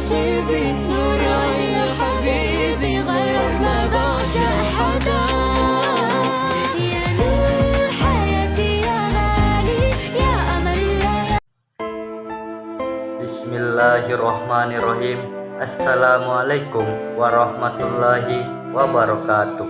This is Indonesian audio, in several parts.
نصيبي نور العين حبيبي غيرك ما بعشق حدا يا نور حياتي يا غالي يا أمل الله. Bismillahirrahmanirrahim. Assalamualaikum warahmatullahi wabarakatuh.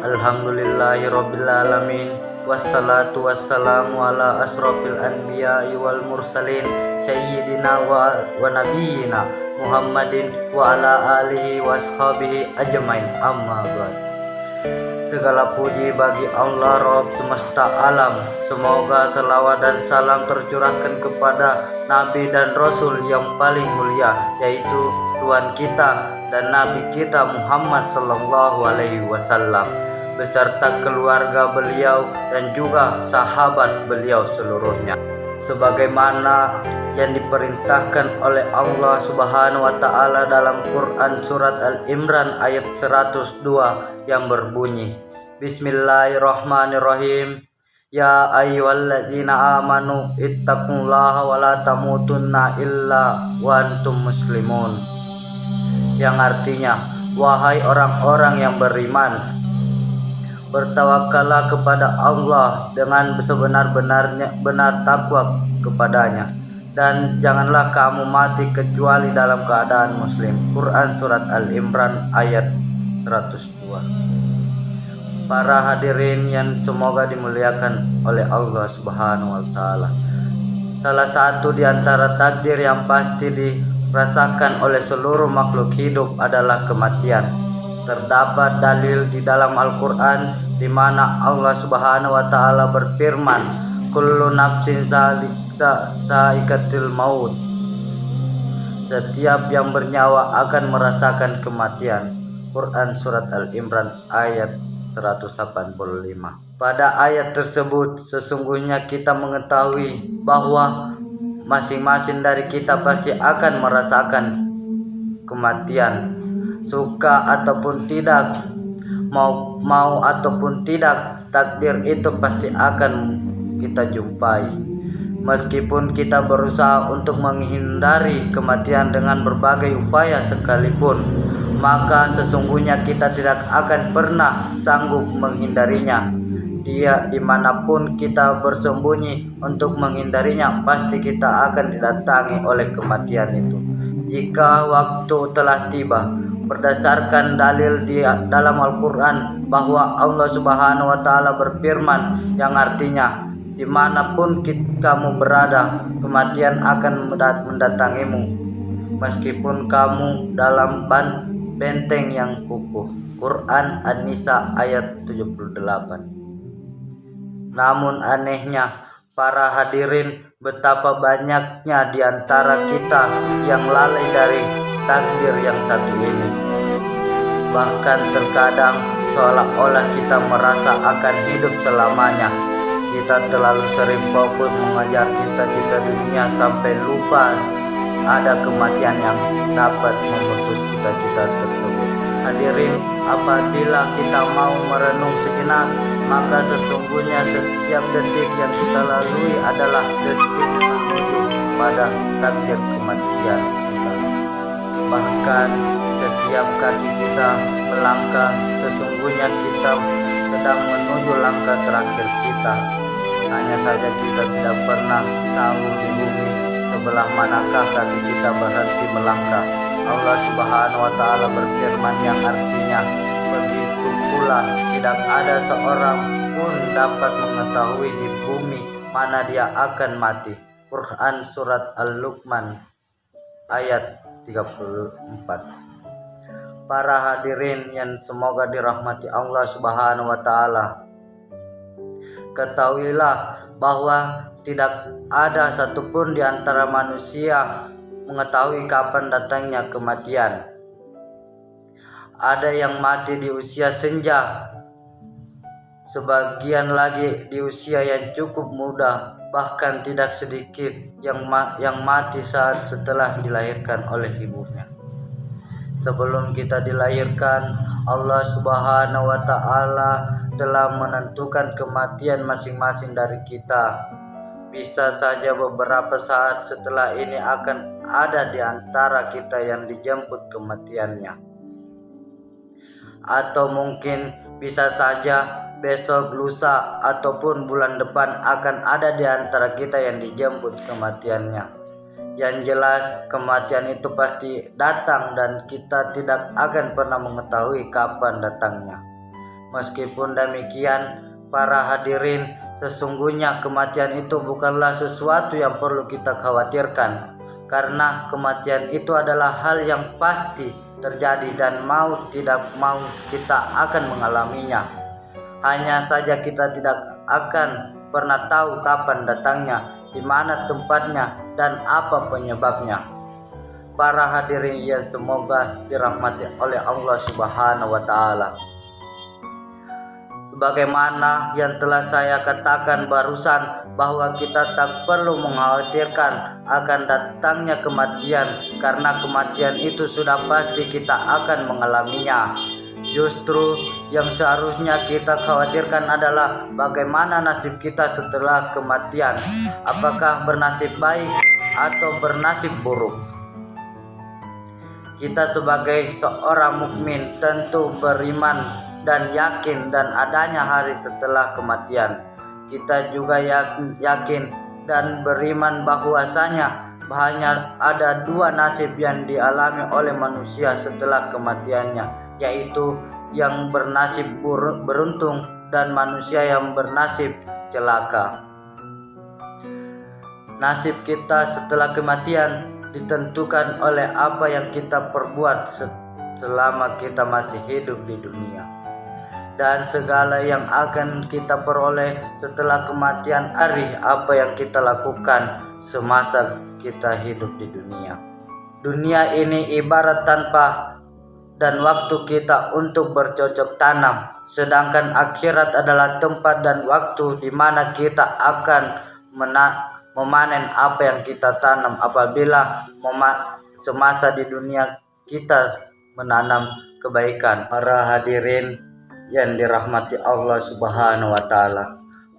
Alhamdulillahirrabbilalamin. Wassalatu wassalamu ala asrofil anbiya'i wal mursalin Sayyidina wa nabiyina Muhammadin wa ala alihi wa ashabihi ajmain, amma ba'd. Segala puji bagi Allah Rabb semesta alam. Semoga selawat dan salam tercurahkan kepada Nabi dan Rasul yang paling mulia, yaitu Tuhan kita dan Nabi kita Muhammad sallallahu alaihi wasallam, beserta keluarga beliau dan juga sahabat beliau seluruhnya, sebagaimana yang diperintahkan oleh Allah Subhanahu wa taala dalam Quran surat Al-Imran ayat 102 yang berbunyi, Bismillahirrahmanirrahim. Ya ayyuhalladzina amanu ittaqullaha wa la tamutunna illa wa antum muslimun, yang artinya, wahai orang-orang yang beriman, bertawakallah kepada Allah dengan sebenar-benarnya benar takwa kepadanya, dan janganlah kamu mati kecuali dalam keadaan muslim. Quran surat Al-Imran ayat 102. Para hadirin yang semoga dimuliakan oleh Allah Subhanahu wa taala. Salah satu di antara takdir yang pasti dirasakan oleh seluruh makhluk hidup adalah kematian. Terdapat dalil di dalam Al-Qur'an di mana Allah Subhanahu wa taala berfirman, kullu nafsin sa'iqatul maut. Setiap yang bernyawa akan merasakan kematian. Quran surat Al-Imran ayat 185. Pada ayat tersebut sesungguhnya kita mengetahui bahwa masing-masing dari kita pasti akan merasakan kematian, suka ataupun tidak, mau ataupun tidak, takdir itu pasti akan kita jumpai. Meskipun kita berusaha untuk menghindari kematian dengan berbagai upaya sekalipun, maka sesungguhnya kita tidak akan pernah sanggup menghindarinya. Dia dimanapun kita bersembunyi untuk menghindarinya, pasti kita akan didatangi oleh kematian itu jika waktu telah tiba. Berdasarkan dalil di dalam Al-Quran bahwa Allah Subhanahu wa taala berfirman yang artinya, dimanapun kamu berada, kematian akan mendatangimu meskipun kamu dalam benteng yang kukuh. Quran An-Nisa ayat 78. Namun anehnya para hadirin, betapa banyaknya di antara kita yang lalai dari takdir yang satu ini. Bahkan terkadang seolah-olah kita merasa akan hidup selamanya. Kita terlalu sering fokus mengejar cita-cita dunia sampai lupa ada kematian yang dapat memutus cita-cita tersebut. Hadirin, apabila kita mau merenung sejenak, maka sesungguhnya setiap detik yang kita lalui adalah detik menuju pada takdir kematian kita. Bahkan setiap kaki kita melangkah, sesungguhnya kita sedang menuju langkah terakhir kita. Hanya saja kita tidak pernah tahu di bumi sebelah manakah kaki kita berhenti melangkah. Allah Subhanahu wa taala berfirman yang artinya, begitu pula tidak ada seorang pun dapat mengetahui di bumi mana dia akan mati. Quran surat Al-Luqman ayat 34. Para hadirin yang semoga dirahmati Allah Subhanahu wa taala, ketahuilah bahwa tidak ada satupun di antara manusia mengetahui kapan datangnya kematian. Ada yang mati di usia senja, sebagian lagi di usia yang cukup muda, bahkan tidak sedikit yang mati saat setelah dilahirkan oleh ibunya. Sebelum kita dilahirkan, Allah Subhanahu wa taala telah menentukan kematian masing-masing dari kita. bisa saja beberapa saat setelah ini akan ada di antara kita yang dijemput kematiannya. Atau mungkin bisa saja besok, lusa, ataupun bulan depan akan ada di antara kita yang dijemput kematiannya. Yang jelas kematian itu pasti datang dan kita tidak akan pernah mengetahui kapan datangnya. Meskipun demikian, para hadirin, sesungguhnya kematian itu bukanlah sesuatu yang perlu kita khawatirkan, karena kematian itu adalah hal yang pasti terjadi dan mau tidak mau kita akan mengalaminya. Hanya saja kita tidak akan pernah tahu kapan datangnya, di mana tempatnya, dan apa penyebabnya. Para hadirin yang semoga dirahmati oleh Allah Subhanahu wa Ta'ala. Sebagaimana yang telah saya katakan barusan, bahwa kita tak perlu mengkhawatirkan akan datangnya kematian, karena kematian itu sudah pasti kita akan mengalaminya. Justru yang seharusnya kita khawatirkan adalah bagaimana nasib kita setelah kematian. Apakah bernasib baik atau bernasib buruk? Kita sebagai seorang mukmin tentu beriman dan yakin dan adanya hari setelah kematian. Kita juga yakin dan beriman bahwasanya hanya ada dua nasib yang dialami oleh manusia setelah kematiannya, yaitu yang bernasib beruntung dan manusia yang bernasib celaka. Nasib kita setelah kematian ditentukan oleh apa yang kita perbuat selama kita masih hidup di dunia, dan segala yang akan kita peroleh setelah kematian hari apa yang kita lakukan semasa kita hidup di dunia. Dunia ini ibarat tanpa dan waktu kita untuk bercocok tanam, sedangkan akhirat adalah tempat dan waktu di mana kita akan memanen apa yang kita tanam apabila semasa di dunia kita menanam kebaikan. Para hadirin yang dirahmati Allah Subhanahu wa Ta'ala,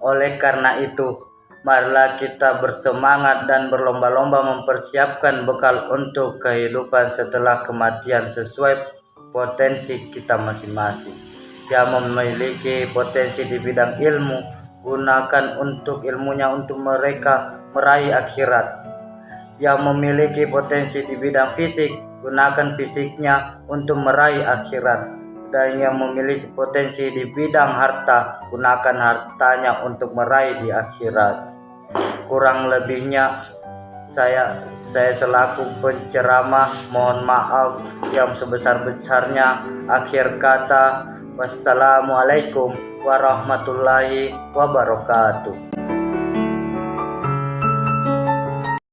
oleh karena itu marilah kita bersemangat dan berlomba-lomba mempersiapkan bekal untuk kehidupan setelah kematian sesuai potensi kita masing-masing. Yang memiliki potensi di bidang ilmu, gunakan untuk ilmunya untuk mereka meraih akhirat. Yang memiliki potensi di bidang fisik, gunakan fisiknya untuk meraih akhirat. Dan yang memiliki potensi di bidang harta, gunakan hartanya untuk meraih di akhirat. Kurang lebihnya saya selaku penceramah mohon maaf yang sebesar-besarnya. Akhir kata, wassalamualaikum warahmatullahi wabarakatuh.